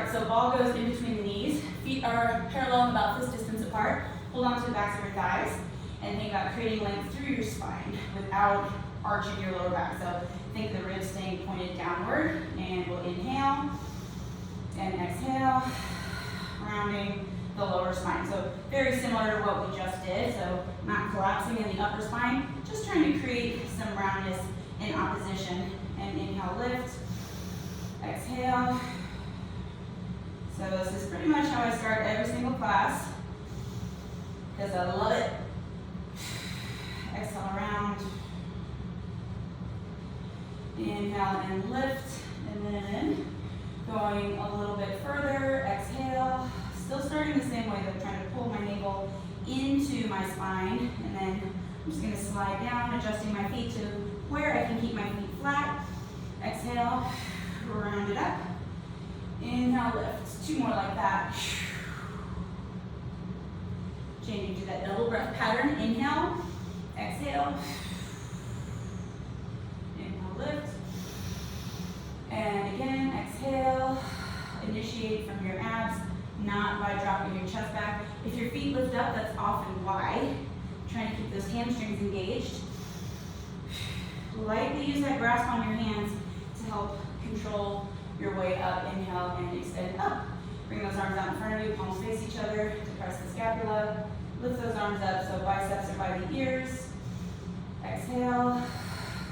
start. So ball goes in between the knees. Feet are parallel about this distance apart. Hold on to the backs of your thighs. And think about creating length through your spine without arching your lower back. So think the ribs staying pointed downward. And we'll inhale and exhale, rounding the lower spine. So very similar to what we just did. So not collapsing in the upper spine, just trying to create some roundness in opposition. And inhale, lift, exhale. So this is pretty much how I start every single class, because I love it. Exhale, around. Inhale and lift, and then going a little bit further, exhale. Still starting the same way, though, trying to pull my navel into my spine, and then I'm just going to slide down, adjusting my feet to where I can keep my feet flat. Exhale, round it up. Inhale, lift. 2 more like that. Changing to that double breath pattern. Inhale, exhale. Inhale, lift. And again, exhale. Initiate from your abs, not by dropping your chest back. If your feet lift up, that's often why. Trying to keep those hamstrings engaged. Lightly use that grasp on your hands to help control your way up. Inhale and extend up. Bring those arms out in front of you, palms face each other to press the scapula. Lift those arms up so biceps are by the ears. Exhale,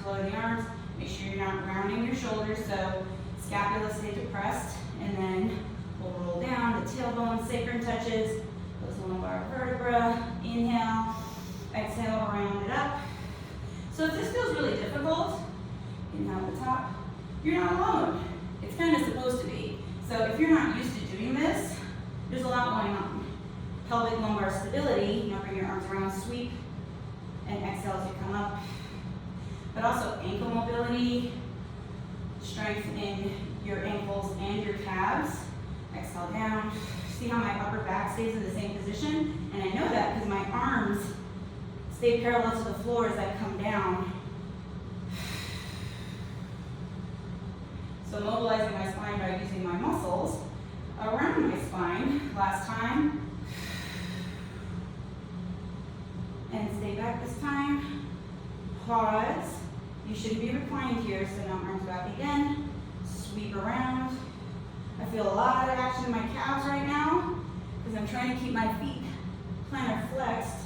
lower the arms. Make sure you're not rounding your shoulders, so scapula stay depressed. And then we'll roll down, the tailbone, sacrum touches, those lumbar vertebra. Inhale, exhale, round it up. So if this feels really difficult, inhale at the top, you're not alone. It's kind of supposed to be. So if you're not used to doing this, there's a lot going on. Pelvic lumbar stability, bring your arms around, sweep, and exhale as you come up. But also ankle mobility, strength in your ankles and your calves. Exhale down. See how my upper back stays in the same position? And I know that because my arms stay parallel to the floor as I come down. So mobilizing my spine by using my muscles around my spine. Last time. And stay back this time. Pause. You shouldn't be reclined here, so now arms back again. Sweep around. I feel a lot of action in my calves right now because I'm trying to keep my feet plantar flexed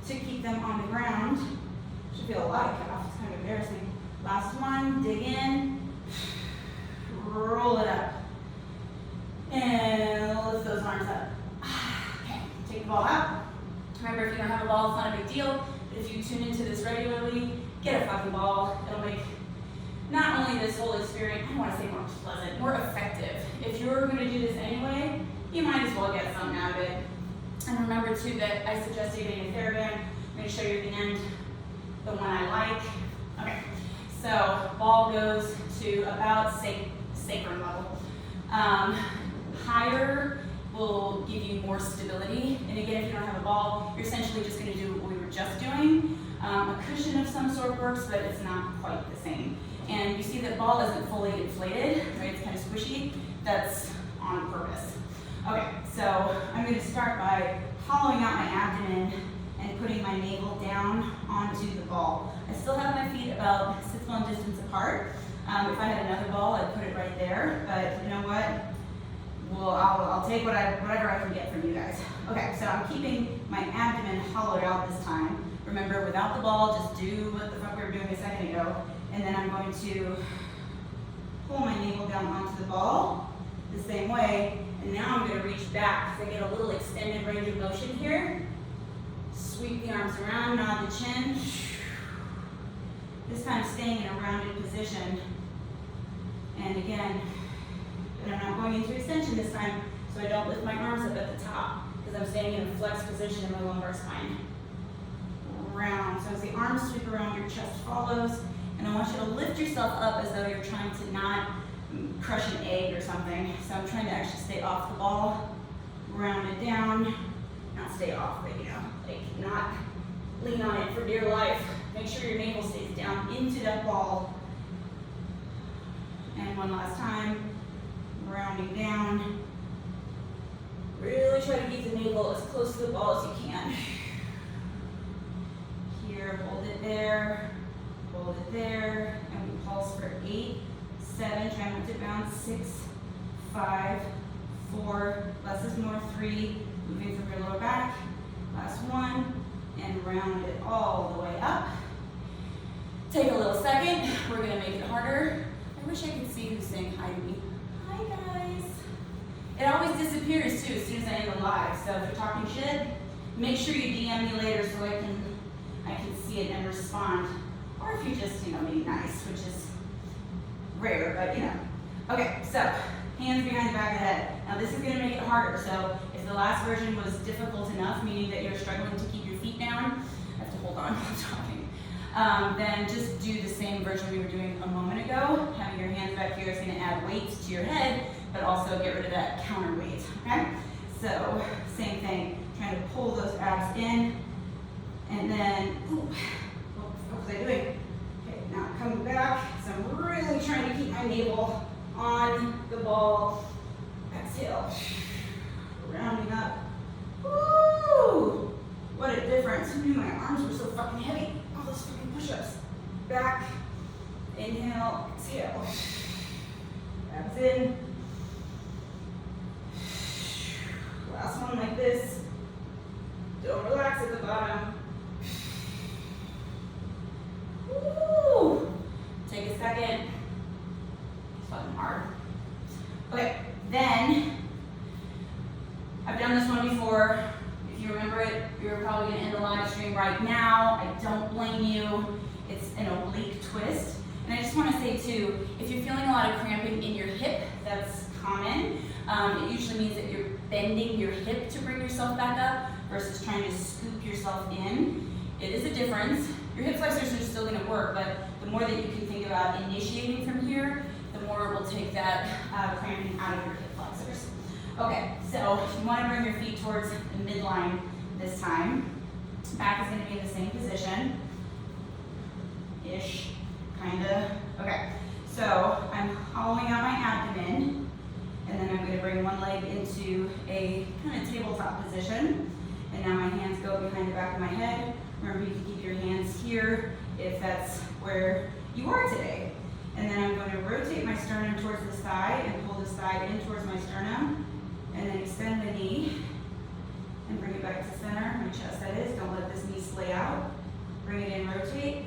to keep them on the ground. Should feel a lot of calves. It's kind of embarrassing. Last one. Dig in. Roll it up. And lift those arms up. Okay, take the ball out. Remember, if you don't have a ball, it's not a big deal. But if you tune into this regularly, get a fucking ball. It'll make not only this whole experience, I don't want to say more pleasant, more effective. If you're going to do this anyway, you might as well get something out of it. And remember too that I suggested getting a TheraBand. I'm going to show you at the end the one I like. Okay, so ball goes to about sacrum level. Higher will give you more stability. And again, if you don't have a ball, you're essentially just going to do what we were just doing. A cushion of some sort works, but it's not quite the same. And you see that ball isn't fully inflated, right? It's kind of squishy. That's on purpose. Okay, so I'm going to start by hollowing out my abdomen and putting my navel down onto the ball. I still have my feet about 6 bone distance apart. If I had another ball, I'd put it right there. But you know what? Well, I'll take whatever I can get from you guys. Okay, so I'm keeping my abdomen hollowed out this time. Remember, without the ball, just do what the fuck we were doing a second ago. And then I'm going to pull my navel down onto the ball the same way. And now I'm going to reach back because I get a little extended range of motion here. Sweep the arms around, nod the chin. This time staying in a rounded position. And again, and I'm not going into extension this time, so I don't lift my arms up at the top because I'm staying in a flexed position in my lumbar spine. Round. So as the arms sweep around, your chest follows, and I want you to lift yourself up as though you're trying to not crush an egg or something. So I'm trying to actually stay off the ball, round it down, not stay off, but like not lean on it for dear life. Make sure your navel stays down into that ball. And one last time, rounding down, really try to keep the navel as close to the ball as you can. Here, hold it there, and we pulse for 8, 7, try not to bounce, 6, 5, 4, less is more, 3, moving from your lower back, last 1, and round it all the way up. Take a little second, we're gonna make it harder. I wish I could see who's saying hi to me. Hi guys. It always disappears too as soon as I end the live, so if you're talking shit, make sure you DM me later so I can see it and respond. Or if you just, be nice, which is rare, but Okay, so hands behind the back of the head. Now this is gonna make it harder, so if the last version was difficult enough, meaning that you're struggling to keep your feet down, I have to hold on while I'm talking, then just do the same version we were doing a moment ago. Having your hands back here is gonna add weight to your head, but also get rid of that counterweight, okay? So, same thing, trying to pull those abs in, and then, what was I doing? Okay, now coming back, so I'm really trying to keep my navel on the ball. Exhale, rounding up. Woo! What a difference. Who knew my arms were so fucking heavy? All those fucking push-ups. Back, inhale, exhale. Abs in. Last one like this. Don't relax at the bottom. Woo! Take a second. It's fucking hard. Okay, then, I've done this one before. If you remember it, you're probably gonna end the live stream right now. I don't blame you. It's an oblique twist. And I just wanna say too, if you're feeling a lot of cramping in your hip, that's common. It usually means that you're bending your hip to bring yourself back up versus trying to scoop yourself in. It is a difference. Your hip flexors are still gonna work, but the more that you can think about initiating from here, the more it will take that cramping out of your hip flexors. Okay, so you wanna bring your feet towards the midline this time. Back is gonna be in the same position. Ish, kinda. Okay, so I'm hollowing out my abdomen, and then I'm gonna bring one leg into a kind of tabletop position. And now my hands go behind the back of my head. Remember, you can keep your hands here if that's where you are today. And then I'm going to rotate my sternum towards the thigh and pull this thigh in towards my sternum. And then extend the knee and bring it back to center, my chest that is. Don't let this knee splay out. Bring it in, rotate.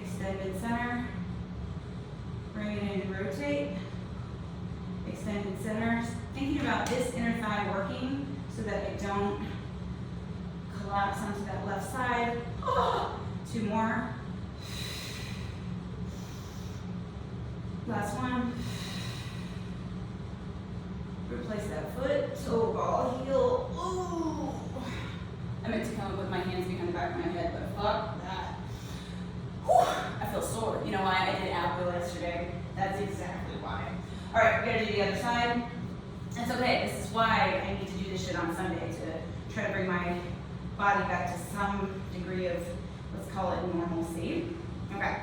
Extend in center. Bring it in and rotate. Extend in center. Thinking about this inner thigh working so that I don't collapse onto that left side. Oh, 2 more. Last one. Replace that foot, toe, ball, heel. Ooh. I meant to come up with my hands behind the back of my head, but fuck that. Whew. I feel sore. You know why? I did ab row yesterday. That's exactly why. All right, we're gonna do the other side. It's okay. This is why I need to do this shit on Sunday, to try to bring my body back to some degree of, let's call it normalcy. Okay,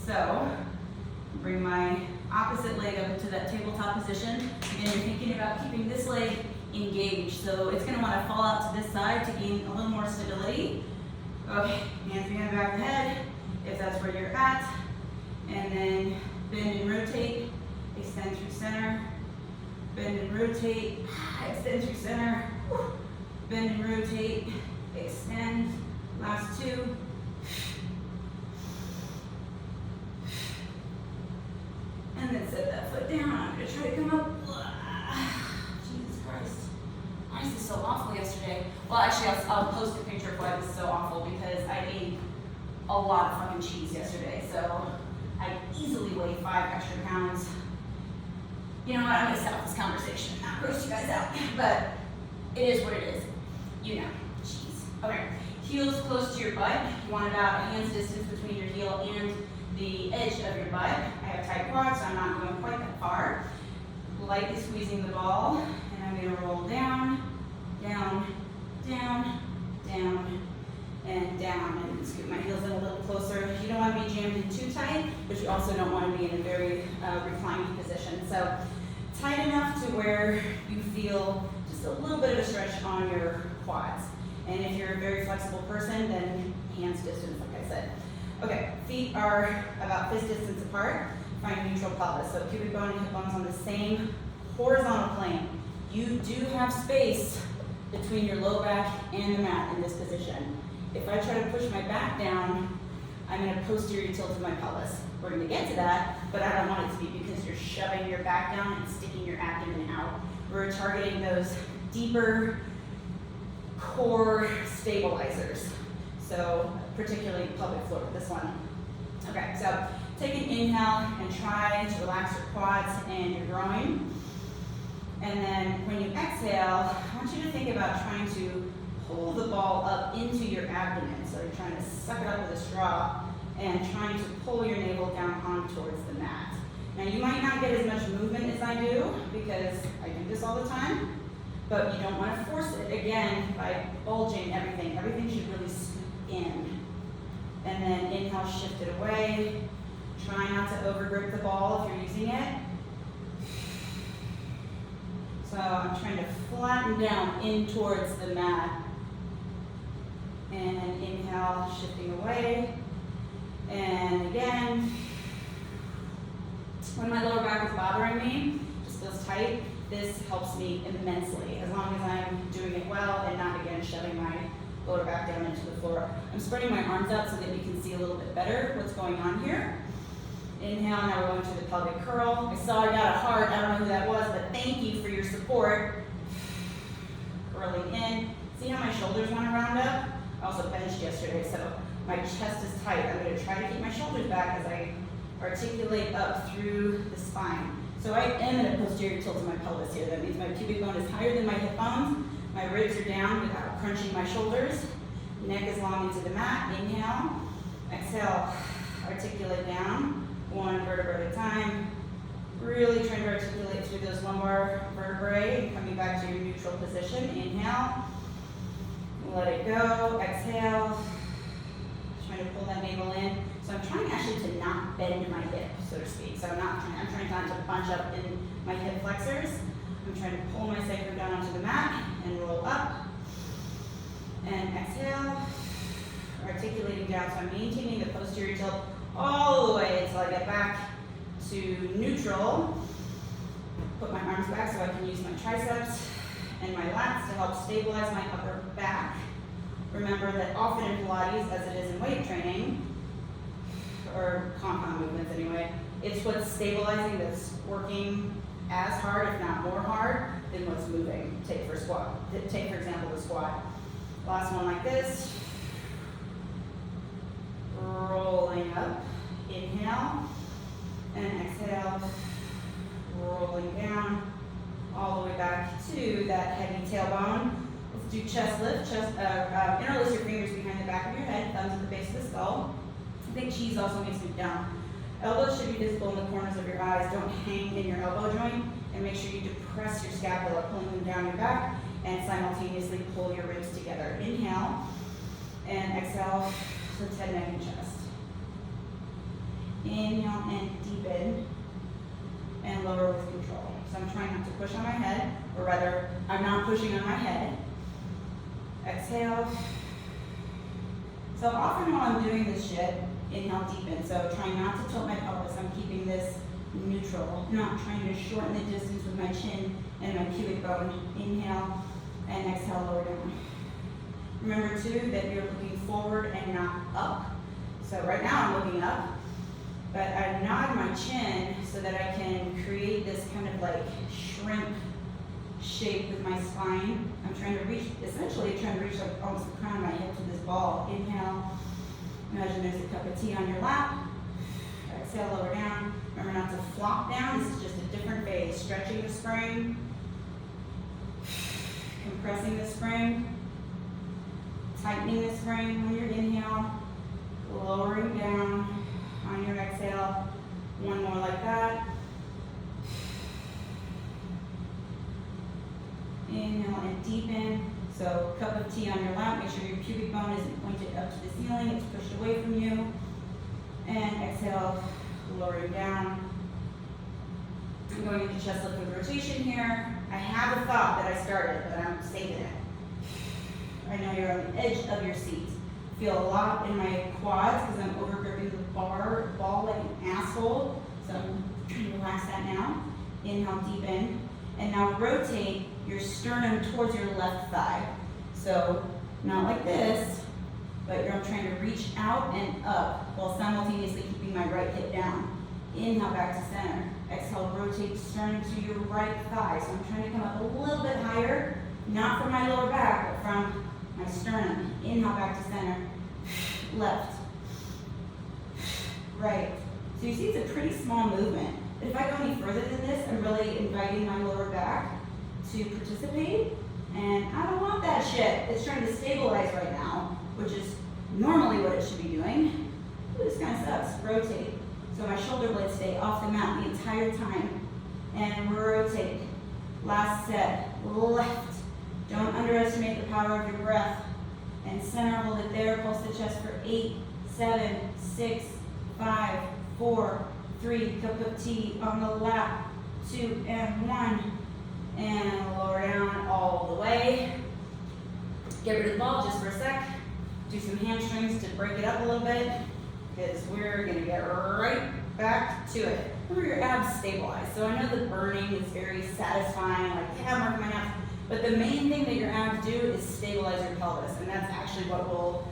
so bring my opposite leg up into that tabletop position. Again, you're thinking about keeping this leg engaged. So it's gonna wanna fall out to this side to gain a little more stability. Okay, hands behind the back of the head, if that's where you're at. And then bend and rotate, extend through center. Bend and rotate, extend through center. Bend and rotate, extend. Last 2. And then set that foot down. I'm gonna try to come up. Jesus Christ. I was so awful yesterday. Well, actually, I'll post a picture of why this is so awful because I ate a lot of fucking cheese yesterday. So I easily weighed 5 extra pounds. You know what, I'm gonna stop this conversation and not gross you guys out. But it is what it is. You know, cheese. Okay, heels close to your butt. You want about a hand's distance between your heel and the edge of your butt. I have tight quads, so I'm not going quite that far. Lightly squeezing the ball, and I'm gonna roll down, down, down, down, and down, and scoot my heels in a little closer. You don't want to be jammed in too tight, but you also don't want to be in a very reclining position. So tight enough to where you feel just just a little bit of a stretch on your quads. And if you're a very flexible person, then hands distance, like I said. Okay, feet are about fist distance apart. Find neutral pelvis. So pubic bone and hip bones on the same horizontal plane. You do have space between your low back and the mat in this position. If I try to push my back down, I'm in a posterior tilt of my pelvis. We're going to get to that, but I don't want it to be because you're shoving your back down and sticking your abdomen out. We're targeting those deeper core stabilizers. So particularly pelvic floor with this one. Okay, so take an inhale and try to relax your quads and your groin. And then when you exhale, I want you to think about trying to pull the ball up into your abdomen. So you're trying to suck it up with a straw and trying to pull your navel down on towards the mat. Now you might not get as much movement as I do because I do this all the time, but you don't want to force it. Again, by bulging everything should really scoop in. And then inhale, shift it away. Try not to overgrip the ball if you're using it. So I'm trying to flatten down in towards the mat. And inhale, shifting away. And again, when my lower back is bothering me, just feels tight, this helps me immensely, as long as I'm doing it well and not, again, shoving my lower back down into the floor. I'm spreading my arms out so that you can see a little bit better what's going on here. Inhale, now we're going to the pelvic curl. I saw I got a heart, I don't know who that was, but thank you for your support. Curling in. See how my shoulders want to round up? I also benched yesterday, so my chest is tight. I'm going to try to keep my shoulders back as I articulate up through the spine. So I am in a posterior tilt of my pelvis here. That means my pubic bone is higher than my hip bones. My ribs are down without crunching my shoulders. Neck is long into the mat. Inhale. Exhale. Articulate down. One vertebra at a time. Really trying to articulate through those lumbar vertebrae. Coming back to your neutral position. Inhale. Let it go. Exhale. Trying to pull that navel in. So I'm trying actually to not bend my hip, so to speak. So I'm trying not to bunch up in my hip flexors. I'm trying to pull my sacrum down onto the mat and roll up. And exhale. Articulating down. So I'm maintaining the posterior tilt all the way until I get back to neutral. Put my arms back so I can use my triceps and my lats to help stabilize my upper back. Remember that often in Pilates, as it is in weight training, or compound movements anyway, it's what's stabilizing that's working as hard, if not more hard, than what's moving. Take for example, the squat. Last one like this. Rolling up. Inhale. And exhale. Rolling down. All the way back to that heavy tailbone. Let's do chest lift. Interlace your fingers behind the back of your head, thumbs at the base of the skull. I think cheese also makes me down. Elbows should be visible in the corners of your eyes. Don't hang in your elbow joint, and make sure you depress your scapula, pulling them down your back, and simultaneously pull your ribs together. Inhale, and exhale, lift head, neck, and chest. Inhale and deepen, and lower with control. So I'm trying not to push on my head, or rather, I'm not pushing on my head. Exhale. So often while I'm doing this shit, inhale, deepen. So trying not to tilt my pelvis. I'm keeping this neutral, not trying to shorten the distance with my chin and my pubic bone. Inhale and exhale, lower down. Remember too that you're looking forward and not up. So right now I'm looking up, but I nod my chin so that I can create this kind of like shrimp shape with my spine. I'm trying to reach, essentially trying to reach like almost the crown of my head to this ball. Inhale. Imagine there's a cup of tea on your lap. Exhale, lower down. Remember not to flop down. This is just a different phase. Stretching the spring. Compressing the spring. Tightening the spring on your inhale. Lowering down on your exhale. One more like that. Inhale and deepen. So cup of tea on your lap. Make sure your pubic bone isn't pointed up to the ceiling. It's pushed away from you. And exhale, lowering down. I'm going into chest lift with rotation here. I have a thought that I started, but I'm saving it. I know you're on the edge of your seat. Feel a lot in my quads because I'm over gripping the ball like an asshole. So I'm trying to relax that now. Inhale deep in. And now rotate your sternum towards your left thigh. So not like this, but I'm trying to reach out and up while simultaneously keeping my right hip down. Inhale back to center. Exhale, rotate sternum to your right thigh. So I'm trying to come up a little bit higher, not from my lower back, but from my sternum. Inhale back to center. Left. Right. So you see it's a pretty small movement. If I go any further than this, I'm really inviting my lower back to participate. And I don't want that shit. It's trying to stabilize right now, which is normally what it should be doing. Ooh, this kind of sucks. Rotate. So my shoulder blades stay off the mat the entire time. And rotate. Last set. Left. Don't underestimate the power of your breath. And center, hold it there. Pulse the chest for 8, 7, 6, 5, 4, 3. Cup of tea on the lap. 2 and 1. And lower down all the way. Get rid of the ball just for a sec. Do some hamstrings to break it up a little bit, because we're gonna get right back to it. Remember, your abs stabilize. So I know the burning is very satisfying, like, yeah, I'm working my abs. But the main thing that your abs do is stabilize your pelvis, and that's actually what will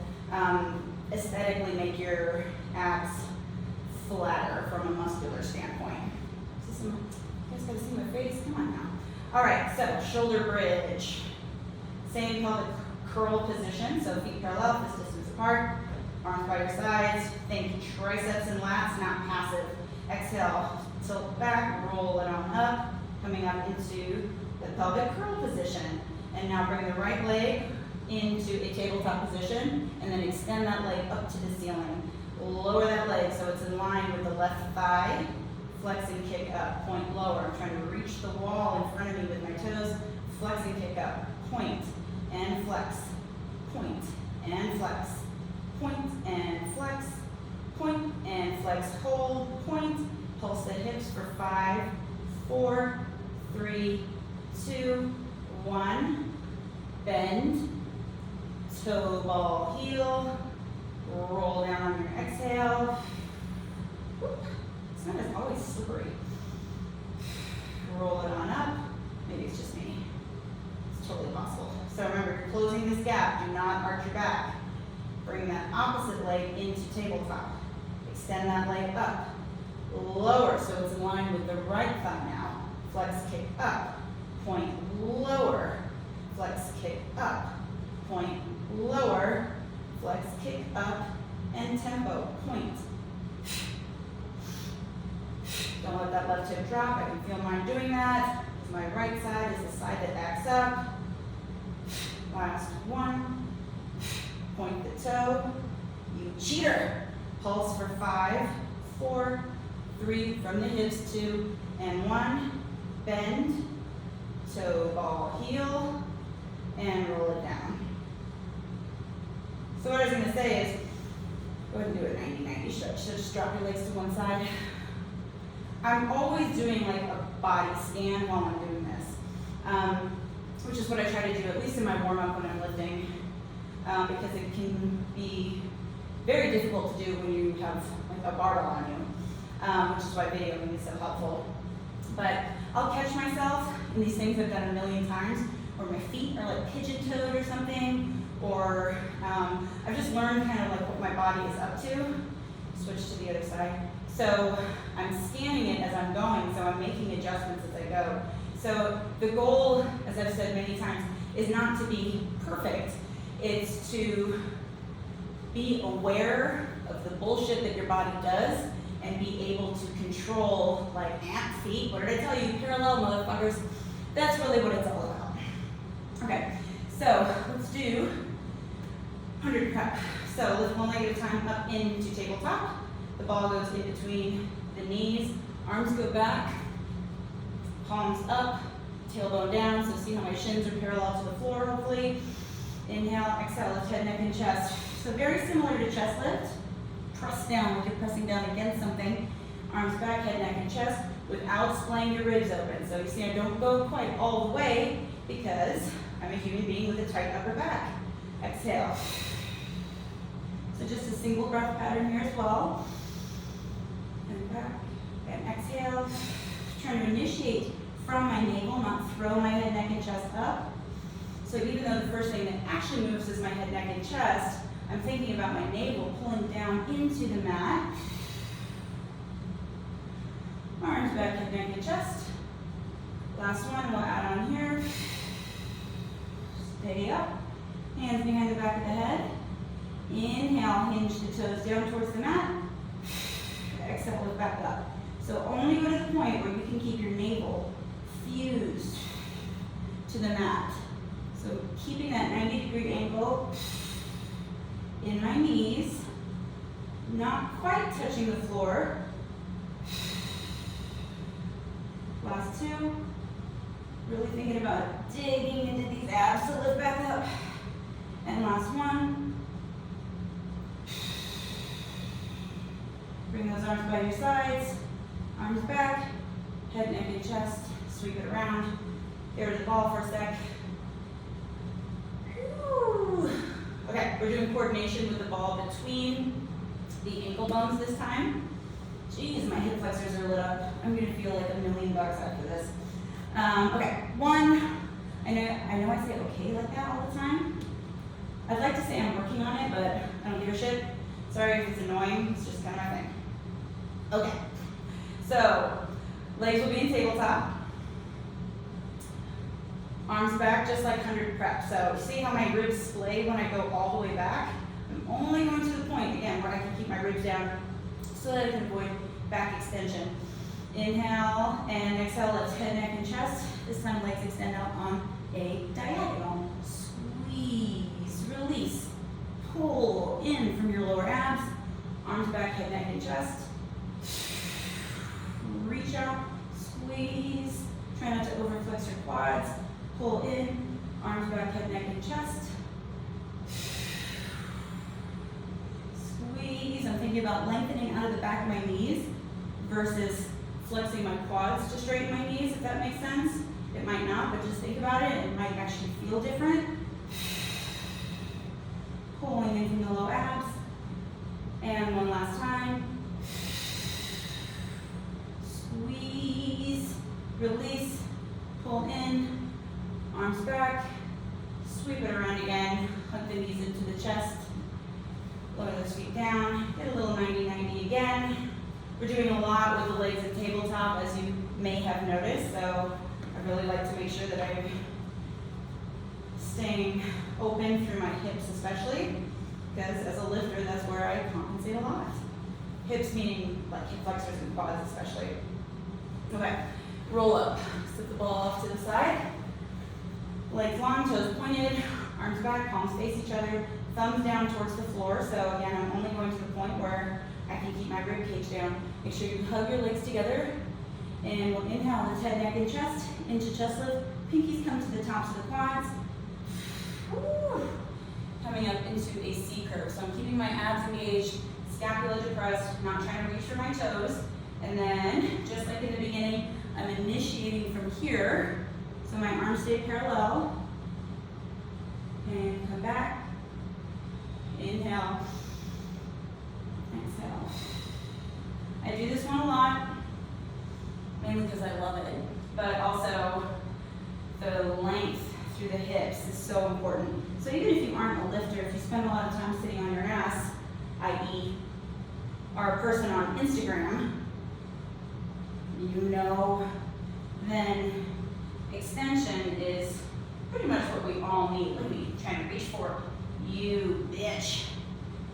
aesthetically make your abs flatter from a muscular standpoint. You guys gotta see my face? Come on now. All right, so shoulder bridge. Same pelvic curl position, so feet parallel, fist distance apart, arms by your sides. Think triceps and lats, not passive. Exhale, tilt back, roll it on up, coming up into the pelvic curl position. And now bring the right leg into a tabletop position, and then extend that leg up to the ceiling. Lower that leg so it's in line with the left thigh. Flex and kick up, point lower. I'm trying to reach the wall in front of me with my toes. Flex and kick up, point and flex, point and flex, point and flex, point and flex, hold, point. Pulse the hips for 5, 4, 3, 2, 1. Bend, toe ball heel, roll down on your exhale. Whoop. It's not as always slippery. Roll it on up. Maybe it's just me. It's totally possible. So remember, you're closing this gap. Do not arch your back. Bring that opposite leg into tabletop. Extend that leg up. Lower so it's in line with the right thigh now. Flex, kick up. Point lower. Flex, kick up. Point lower. Flex, kick up. And tempo. Point. Don't let that left hip drop. I can feel mine doing that. My right side is the side that backs up. Last one. Point the toe. You cheater. Pulse for 5, 4, 3, from the hips, 2, and 1. Bend. Toe ball heel. And roll it down. So what I was going to say is, go ahead and do a 90-90 stretch. So just drop your legs to one side. I'm always doing like a body scan while I'm doing this, which is what I try to do, at least in my warm-up when I'm lifting, because it can be very difficult to do when you have like a barbell on you, which is why videoing is so helpful. But I'll catch myself in these things I've done a million times, or my feet are like pigeon-toed or something, or I've just learned kind of like what my body is up to. Switch to the other side. So I'm scanning it as I'm going, so I'm making adjustments as I go. So the goal, as I've said many times, is not to be perfect. It's to be aware of the bullshit that your body does and be able to control, like, feet. What did I tell you? Parallel, motherfuckers. That's really what it's all about. Okay, so let's do 100 prep. So lift one leg at a time up into tabletop. The ball goes in between the knees. Arms go back. Palms up. Tailbone down. So see how my shins are parallel to the floor, hopefully. Inhale, exhale, lift head, neck, and chest. So very similar to chest lift. Press down like you're pressing down against something. Arms back, head, neck, and chest. without splaying your ribs open. So you see I don't go quite all the way because I'm a human being with a tight upper back. Exhale. So just a single breath pattern here as well. And back, and exhale. Trying to initiate from my navel, not throw my head, neck, and chest up. So even though the first thing that actually moves is my head, neck, and chest, I'm thinking about my navel pulling down into the mat. Arms back, head, neck, and chest. Last one, we'll add on here. Steady up. Hands behind the back of the head. Inhale, hinge the toes down towards the mat. Exhale, lift back up. So only go to the point where you can keep your navel fused to the mat. So keeping that 90-degree angle in my knees, not quite touching the floor. Last two. Really thinking about digging into these abs to lift back up. And last one. Bring those arms by your sides. Arms back, head, neck, and chest. Sweep it around. Get rid of the ball for a sec. Whew. Okay, we're doing coordination with the ball between the ankle bones this time. Jeez, my hip flexors are lit up. I'm gonna feel like $1 million after this. Okay, one. I know I say okay like that all the time. I'd like to say I'm working on it, but I don't give a shit. Sorry if it's annoying. It's just kind of my thing. Okay. So, legs will be in tabletop. Arms back just like 100 prep. So, see how my ribs splay when I go all the way back? I'm only going to the point, again, where I can keep my ribs down so that I can avoid back extension. Inhale and exhale, let's head, neck, and chest. This time legs extend out on a diagonal. Squeeze, release, pull in from your lower abs. Arms back, head, neck, and chest. Reach out, squeeze. Try not to overflex your quads. Pull in, arms back, head, neck, and chest. Squeeze. I'm thinking about lengthening out of the back of my knees versus flexing my quads to straighten my knees, if that makes sense. It might not, but just think about it. It might actually feel different. Pulling in from the low abs. And one last time. Squeeze, release, pull in, arms back, sweep it around again, hug the knees into the chest, lower those feet down, get a little 90-90 again. We're doing a lot with the legs at tabletop, as you may have noticed, so I really like to make sure that I'm staying open through my hips especially, because as a lifter, that's where I compensate a lot. Hips meaning like hip flexors and quads especially. Okay, roll up. Set the ball off to the side. Legs long, toes pointed, arms back, palms face each other, thumbs down towards the floor. So again, I'm only going to the point where I can keep my rib cage down. Make sure you hug your legs together. And we'll inhale, lift head, neck, and chest, into chest lift. Pinkies come to the tops of the quads. Woo. Coming up into a C curve. So I'm keeping my abs engaged, scapula depressed, not trying to reach for my toes. And then, just like in the beginning, I'm initiating from here. So my arms stay parallel. And come back. Inhale. Exhale. I do this one a lot, mainly because I love it, but also the length through the hips is so important. So even if you aren't a lifter, if you spend a lot of time sitting on your ass, i.e. are a person on Instagram, you know, then extension is pretty much what we all need. Look at me trying to reach for you, bitch.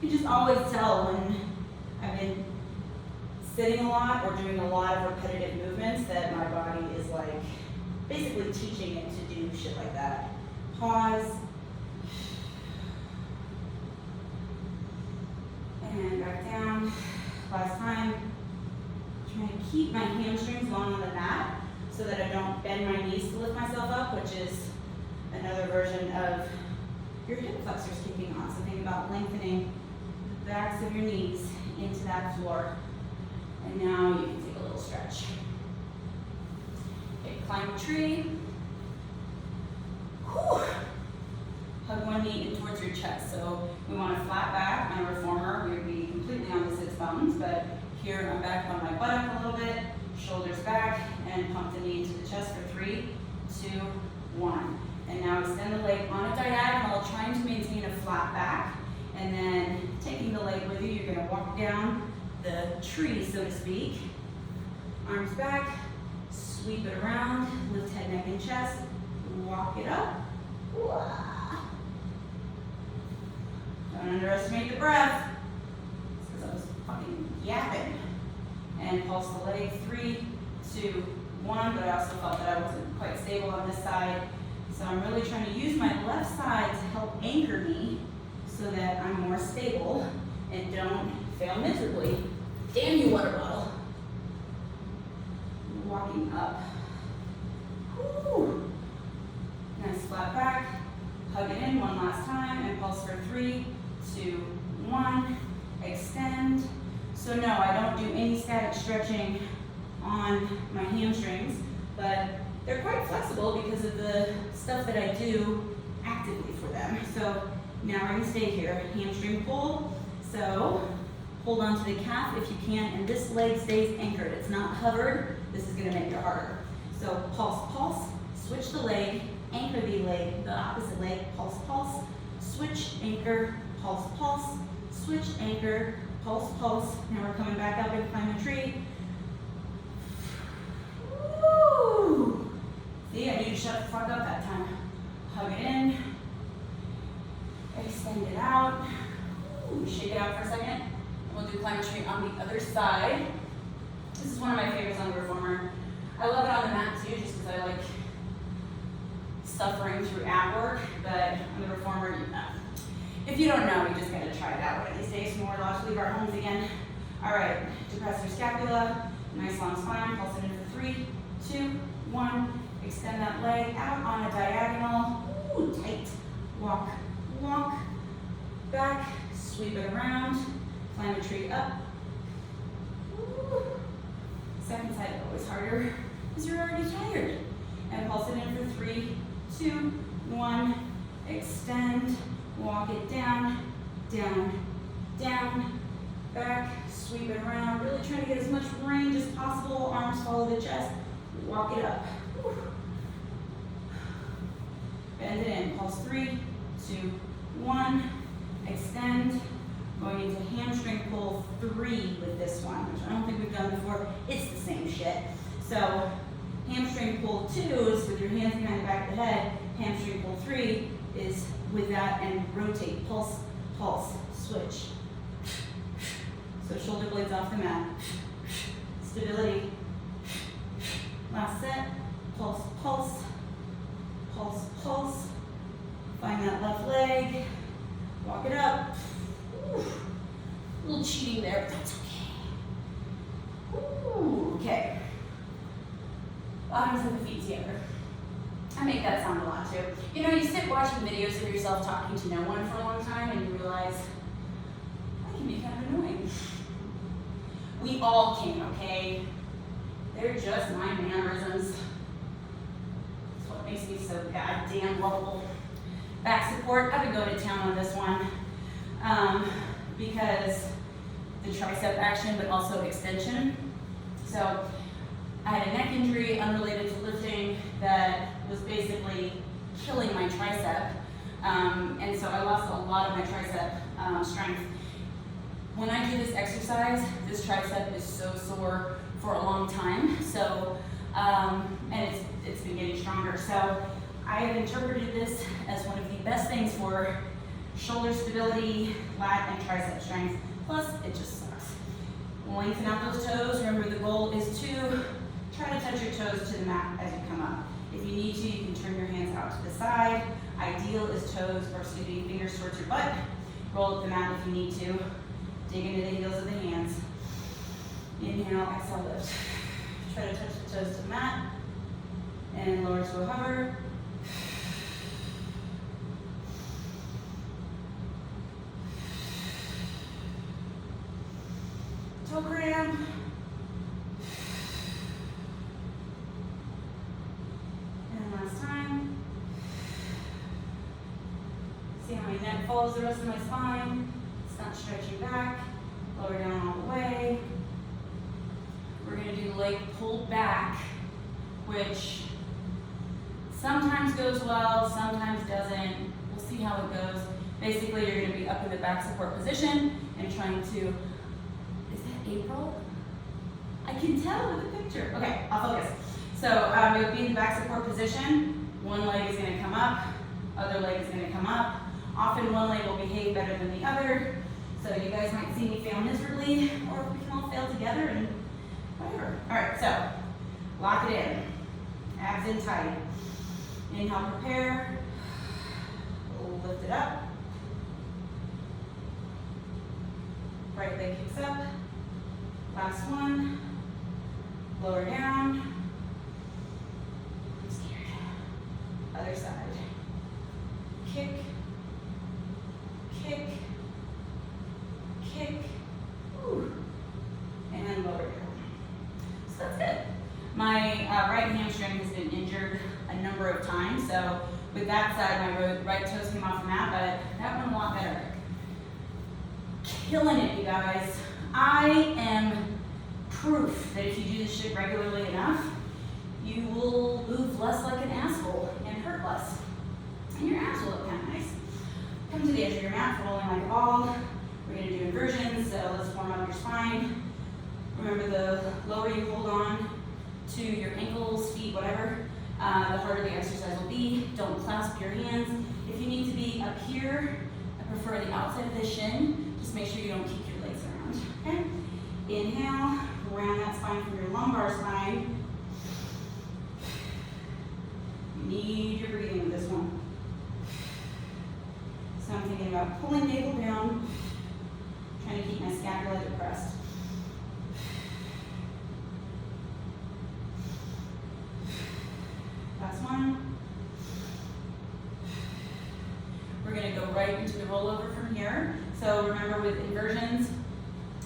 You can just always tell when I've been sitting a lot or doing a lot of repetitive movements that my body is like basically teaching it to do shit like that. Pause. And back down. Last time. Trying to keep my hamstrings long on the mat so that I don't bend my knees to lift myself up, which is another version of your hip flexors kicking on. So think about lengthening the backs of your knees into that floor. And now you can take a little stretch. climb a tree. Whew. Hug one knee in towards your chest. So we want a flat back. On a reformer, we would be completely on the sits bones, but here I'm back on my buttock a little bit, shoulders back, and pump the knee into the chest for 3, 2, 1. And now extend the leg on a diagonal, trying to maintain a flat back, and then taking the leg with you, you're gonna walk down the tree, so to speak. Arms back, sweep it around, lift head, neck, and chest, walk it up. Don't underestimate the breath. It's because I was fucking yapping. And pulse the leg, 3, 2, 1, but I also felt that I wasn't quite stable on this side. So I'm really trying to use my left side to help anchor me so that I'm more stable and don't fail miserably. Damn you, water bottle. Walking up. Woo. Nice flat back. Hug it in one last time and pulse for 3, 2, 1. Extend. So no, I don't do any static stretching on my hamstrings, but they're quite flexible because of the stuff that I do actively for them. So now we're gonna stay here. Hamstring pull. So hold on to the calf if you can, and this leg stays anchored. It's not hovered. This is gonna make it harder. So pulse, pulse, switch the leg, anchor the leg, the opposite leg, pulse, pulse, switch, anchor, pulse, pulse, switch, anchor, pulse, pulse. Now we're coming back up and climb the tree. Woo! See, I need to shut the fuck up that time. Hug it in, extend it out. Ooh, shake it out for a second. We'll do climb a tree on the other side. This is one of my favorites on the reformer. I love it on the mat too, just because I like suffering through ab work, but on the reformer, if you don't know, you just gotta try it out one of these days when we're allowed to leave our homes again. All right, depress your scapula, nice long spine, pulse it in for 3, 2, 1. Extend that leg out on a diagonal. Ooh, tight. Walk, walk, back, sweep it around, climb a tree up. Ooh. Second side always harder because you're already tired. And pulse it in for 3, 2, 1. Extend, walk it down, down, down, back, sweep it around. Really trying to get as much range as possible. Arms follow the chest. Walk it up. Whew. Bend it in. Pulse 3, 2, 1. Extend. Going into hamstring pull 3 with this one, which I don't think we've done before. It's the same shit. So hamstring pull 2 is with your hands behind the back of the head. Hamstring pull 3 is with that and rotate. Pulse, pulse, switch. So shoulder blades off the mat. Stability. Last set. Pulse, pulse, pulse, pulse. Find that left leg. Walk it up. Ooh. A little cheating there, but that's okay. Ooh, okay. Bottoms of the feet together. I make that sound a lot too. You know, you sit watching videos of yourself talking to no one for a long time and you realize, that can be kind of annoying. We all can, okay? They're just my mannerisms. That's what makes me so goddamn lovable. Back support, I've been going to town on this one because the tricep action, but also extension. So I had a neck injury unrelated to lifting that was basically killing my tricep. And so I lost a lot of my tricep strength. When I do this exercise, this tricep is so sore for a long time. So, and it's been getting stronger. So I have interpreted this as one of the best things for shoulder stability, lat, and tricep strength. Plus, it just sucks. Lengthen out those toes. Remember, the goal is to try to touch your toes to the mat as you come up. If you need to, you can turn your hands out to the side. Ideal is toes, or excuse me, fingers towards your butt. Roll up the mat if you need to. Dig into the heels of the hands. Inhale, exhale, lift. Try to touch the toes to the mat. And lower to a hover. Toe cramp. neck follows the rest of my spine. It's not stretching back. Lower down all the way. We're gonna do leg pulled back, which sometimes goes well, sometimes doesn't. We'll see how it goes. Basically, you're gonna be up in the back support position and trying to, is that April? I can tell with the picture. Okay, I'll focus. So you'll be in the back support position. One leg is gonna come up, other leg is gonna come up. Often one leg will behave better than the other. So you guys might see me fail miserably, or we can all fail together and whatever. All right, so lock it in. Abs in tight. Inhale, prepare. Lift it up. Right leg kicks up. Last one. Lower down. I'm scared. Other side. Kick. Kick. Kick. Ooh. And lower down. So that's good. My right hamstring has been injured a number of times, so with that side, my right toes came off the mat, but that one a lot better. Killing it, you guys. I am proof that if you do this shit regularly enough, you will move less like an asshole and hurt less. And your abs will look kind of nice. Come to the edge of your mat, rolling like a ball. We're gonna do inversions, so let's warm up your spine. Remember, the lower you hold on to your ankles, feet, whatever, the harder the exercise will be. Don't clasp your hands. If you need to be up here, I prefer the outside of the shin. Just make sure you don't kick your legs around, okay? Inhale, round that spine from your lumbar spine. You need your breathing with this one. So I'm thinking about pulling navel down, trying to keep my scapula depressed. Last one. We're going to go right into the rollover from here. So remember, with inversions,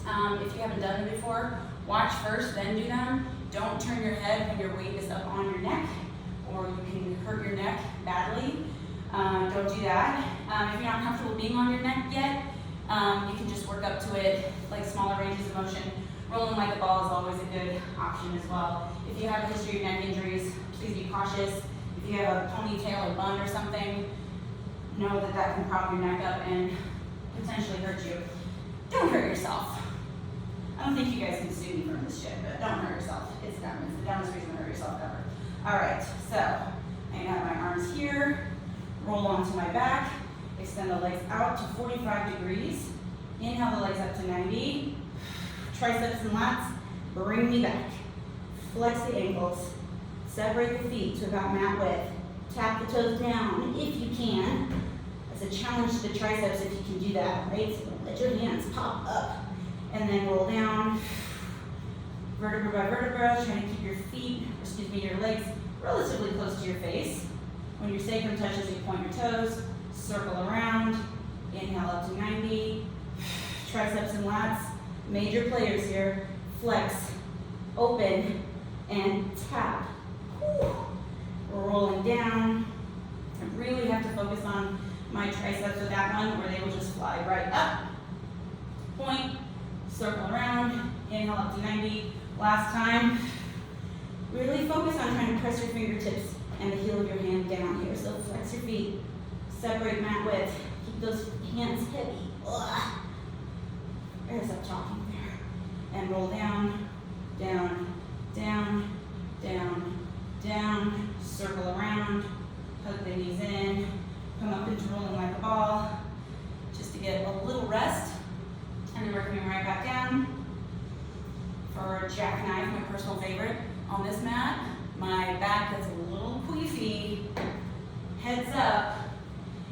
if you haven't done them before, watch first, then do them. Don't turn your head when your weight is up on your neck, or you can hurt your neck badly. Don't do that. If you're not comfortable being on your neck yet, you can just work up to it, like smaller ranges of motion. Rolling like a ball is always a good option as well. If you have a history of neck injuries, please be cautious. If you have a ponytail or bun or something, know that that can prop your neck up and potentially hurt you. Don't hurt yourself. I don't think you guys can sue me from this shit, but don't hurt yourself. It's dumb. It's the dumbest reason to hurt yourself ever. All right, so I have my arms here. Roll onto my back. Extend the legs out to 45 degrees. Inhale the legs up to 90. Triceps and lats, bring me back. Flex the ankles. Separate the feet to about mat width. Tap the toes down if you can. As a challenge to the triceps if you can do that, right? So let your hands pop up and then roll down. Vertebra by vertebra, trying to keep your legs relatively close to your face. When your sacrum touches, you point your toes, circle around. Inhale up to 90. Triceps and lats. Major players here. Flex, open, and tap. We're rolling down. I really have to focus on my triceps with that one, where they will just fly right up. Point, circle around, inhale up to 90. Last time. Really focus on trying to press your fingertips and the heel of your hand down here. So flex your feet, separate mat width, keep those hands heavy. Ugh. There's that talking there. And roll down, down, down, down, down, circle around, hug the knees in, come up into rolling like a ball, just to get a little rest. And then we're coming right back down for jackknife, my personal favorite. On this mat, my back gets a little queasy. Heads up.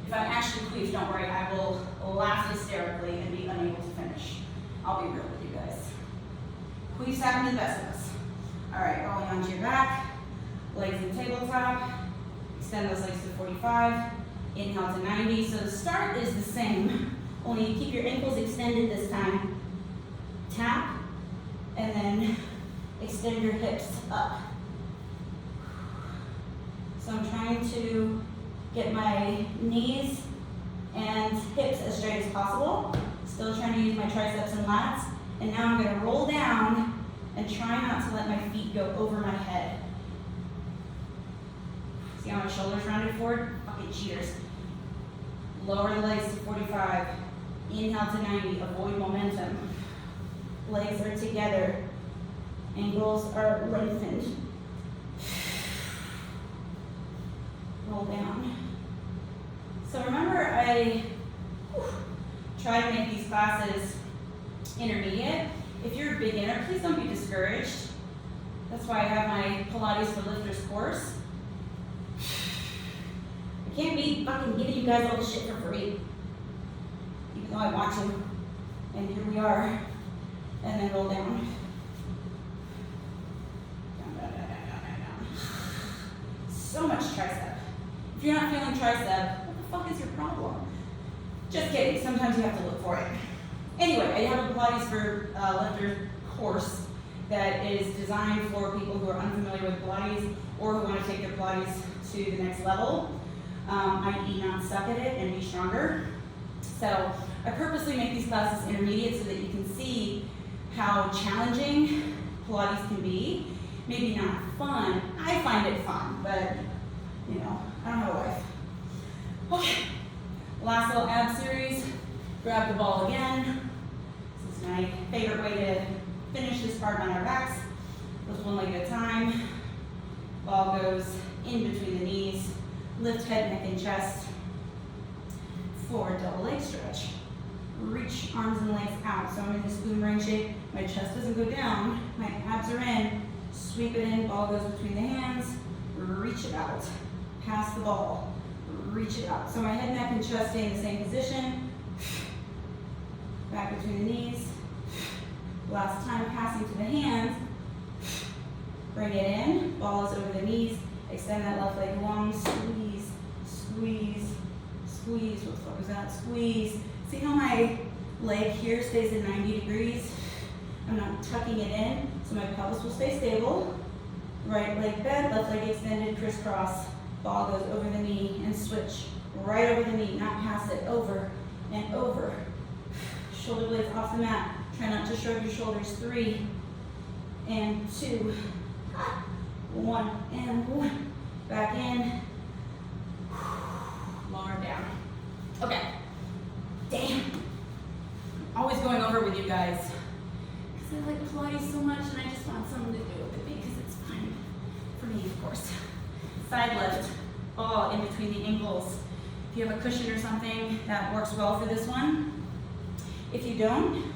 If I'm actually queasy, don't worry, I will laugh hysterically and be unable to finish. I'll be real with you guys. Queeze happen to the best of us. All right, rolling onto your back, legs in tabletop. Extend those legs to 45. Inhale to 90. So the start is the same, only you keep your ankles extended this time. Tap, and then extend your hips up. So I'm trying to get my knees and hips as straight as possible. Still trying to use my triceps and lats. And now I'm gonna roll down and try not to let my feet go over my head. See how my shoulders rounded forward? Fucking cheaters. Lower the legs to 45. Inhale to 90, avoid momentum. Legs are together. Ankles are lengthened. Roll down. So remember, I try to make these classes intermediate. If you're a beginner, please don't be discouraged. That's why I have my Pilates for Lifters course. I can't be fucking giving you guys all this shit for free, even though I want to. And here we are. And then roll down. Down. So much tricep. If you're not feeling tricep, what the fuck is your problem? Just kidding, sometimes you have to look for it. Anyway, I have a Pilates for Lifters course that is designed for people who are unfamiliar with Pilates or who want to take their Pilates to the next level, i.e. not suck at it and be stronger. So I purposely make these classes intermediate so that you can see how challenging Pilates can be. Maybe not fun. I find it fun, but you know, I don't have a wife. Okay, last little ab series. Grab the ball again. This is my favorite way to finish this part on our backs. Lift one leg at a time. Ball goes in between the knees. Lift head, neck, and chest. Forward double leg stretch. Reach arms and legs out. So I'm in this boomerang shape. My chest doesn't go down. My abs are in. Sweep it in. Ball goes between the hands. Reach it out. Pass the ball. Reach it out. So my head, neck, and chest stay in the same position. Back between the knees. Last time, passing to the hands. Bring it in. Ball is over the knees. Extend that left leg long. Squeeze, squeeze, squeeze. What the fuck was that? Squeeze. See how my leg here stays at 90 degrees? I'm not tucking it in, so my pelvis will stay stable. Right leg bent, left leg extended, crisscross. Ball goes over the knee and switch. Right over the knee, not past it. Over and over. Shoulder blades off the mat. Try not to shrug your shoulders. 3 and 2. 1 and 1. Back in. Lower down. Okay. Damn. Always going over with you guys. Because I like Pilates so much and I just want something to do with it because it's fun. For me, of course. Side lift. Ball in between the ankles. If you have a cushion or something, that works well for this one. If you don't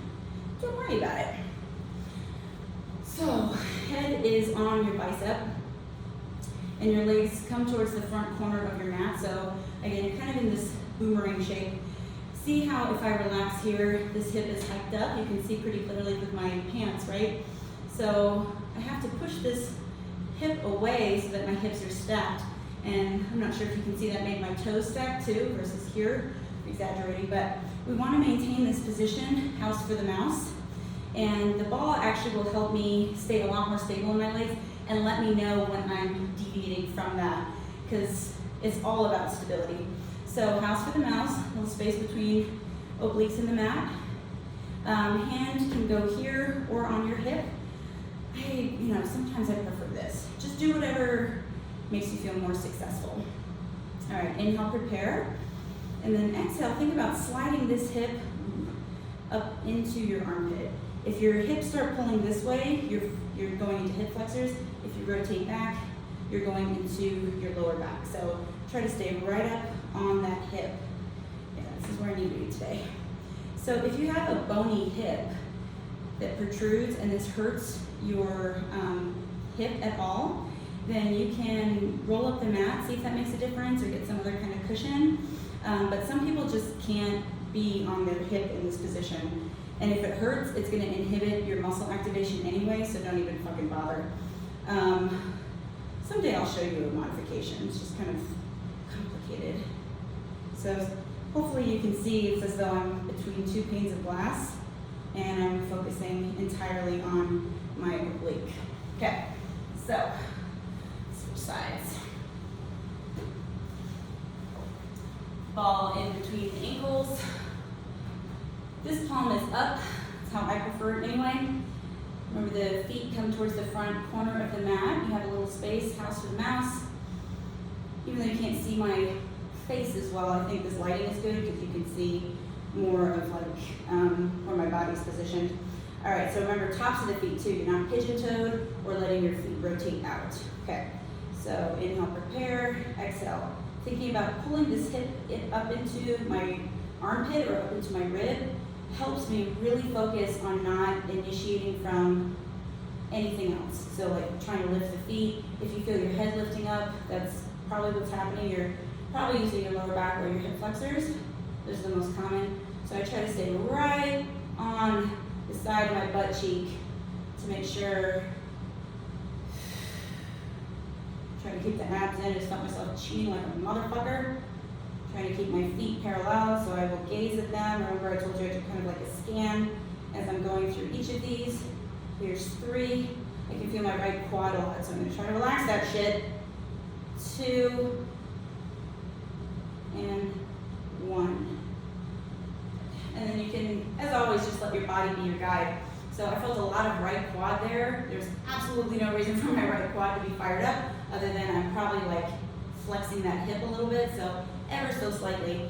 worry about it. So, head is on your bicep, and your legs come towards the front corner of your mat. So, again, you're kind of in this boomerang shape. See how if I relax here, this hip is hiked up. You can see pretty clearly with my pants, right? So, I have to push this hip away so that my hips are stacked. And I'm not sure if you can see that made my toes stacked too, versus here, exaggerating, but we want to maintain this position, house for the mouse. And the ball actually will help me stay a lot more stable in my legs and let me know when I'm deviating from that, because it's all about stability. So house for the mouse, a little space between obliques and the mat. Hand can go here or on your hip. Sometimes I prefer this. Just do whatever makes you feel more successful. All right, inhale, prepare. And then exhale, think about sliding this hip up into your armpit. If your hips start pulling this way, you're going into hip flexors. If you rotate back, you're going into your lower back. So try to stay right up on that hip. Yeah, this is where I need to be today. So if you have a bony hip that protrudes and this hurts your hip at all, then you can roll up the mat, see if that makes a difference, or get some other kind of cushion. But some people just can't be on their hip in this position. And if it hurts, it's gonna inhibit your muscle activation anyway, so don't even fucking bother. Someday I'll show you a modification. It's just kind of complicated. So hopefully you can see it's as though I'm between two panes of glass and I'm focusing entirely on my oblique. Okay, so switch sides. ball in between the ankles. This palm is up. That's how I prefer it anyway. Remember, the feet come towards the front corner of the mat. You have a little space, house for the mouse. Even though you can't see my face as well, I think this lighting is good because you can see more of where my body's positioned. All right, so remember, tops of the feet too. You're not pigeon-toed or letting your feet rotate out. Okay, so inhale, prepare, exhale. Thinking about pulling this hip up into my armpit or up into my rib helps me really focus on not initiating from anything else. So like trying to lift the feet. If you feel your head lifting up, that's probably what's happening. You're probably using your lower back or your hip flexors. Those are the most common. So I try to stay right on the side of my butt cheek to make sure. Try to keep the abs in. Just felt myself cheating like a motherfucker. Trying to keep my feet parallel, so I will gaze at them. Remember, I told you I do kind of like a scan as I'm going through each of these. Here's 3. I can feel my right quad a lot, so I'm going to try to relax that shit. 2 and 1. And then you can, as always, just let your body be your guide. So I felt a lot of right quad there. There's absolutely no reason for my right quad to be fired up, other than I'm probably like flexing that hip a little bit, so ever so slightly.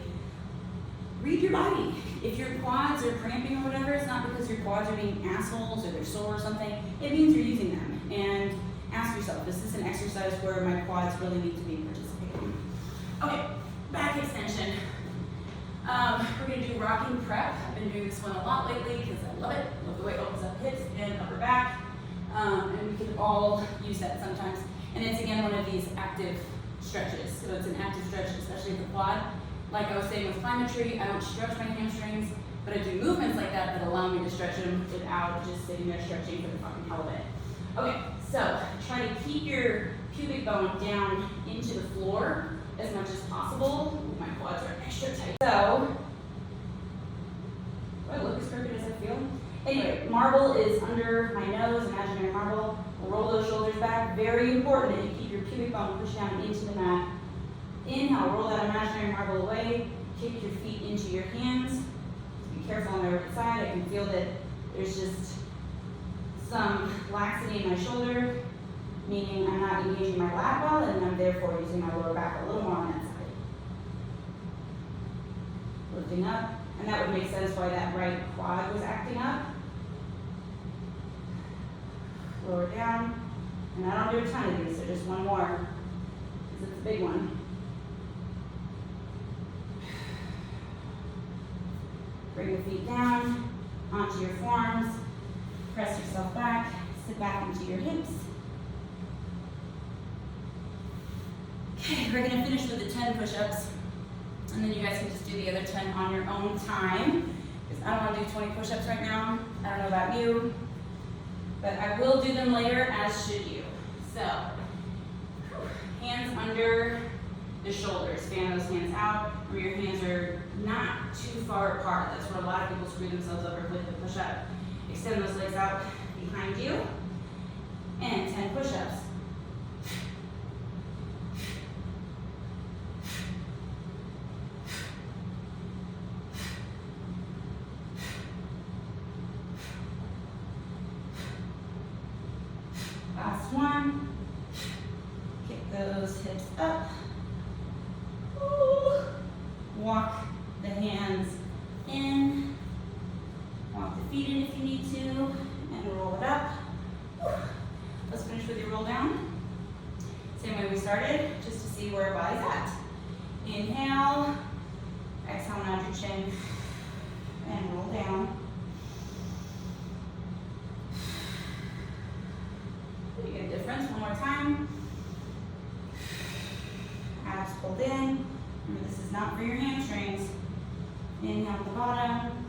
Read your body. If your quads are cramping or whatever, it's not because your quads are being assholes or they're sore or something. It means you're using them. And ask yourself, is this an exercise where my quads really need to be participating? Okay, back extension. We're going to do rocking prep. I've been doing this one a lot lately because I love it. I love the way it opens up hips and upper back. And we can all use that sometimes. And it's, again, one of these active stretches. So it's an active stretch, especially the quad. Like I was saying with plyometry, I don't stretch my hamstrings, but I do movements like that that allow me to stretch them without just sitting there stretching for the fucking hell of it. Okay, so try to keep your pubic bone down into the floor as much as possible. Ooh, my quads are extra tight. So, do I look as crooked as I feel? Anyway, marble is under my nose, imaginary marble. Roll those shoulders back. Very important that you keep your pubic bone pushed down into the mat. Inhale, roll that imaginary marble away. Kick your feet into your hands. Be careful on the right side. I can feel that there's just some laxity in my shoulder, meaning I'm not engaging my lat well, and I'm therefore using my lower back a little more on that side. Lifting up, and that would make sense why that right quad was acting up. Lower down, and I don't do a ton of these, so just one more, because it's a big one. Bring the feet down, onto your forearms, press yourself back, sit back into your hips. Okay, we're gonna finish with the 10 push-ups, and then you guys can just do the other 10 on your own time, because I don't wanna do 20 push-ups right now. I don't know about you, but I will do them later, as should you. So, hands under the shoulders, fan those hands out, where your hands are not too far apart. That's where a lot of people screw themselves over with the push-up. Extend those legs out behind you, and 10 push-ups. Last one. Kick those hips up. Ooh. Walk the hands in. Walk the feet in if you need to. And roll it up. Ooh. Let's finish with your roll down. Same way we started, just to see where our body's at. Inhale. Exhale, nod your chin. And roll down. Pretty good difference. One more time. Abs pulled in. Remember, this is not for your hamstrings. Inhale at the bottom.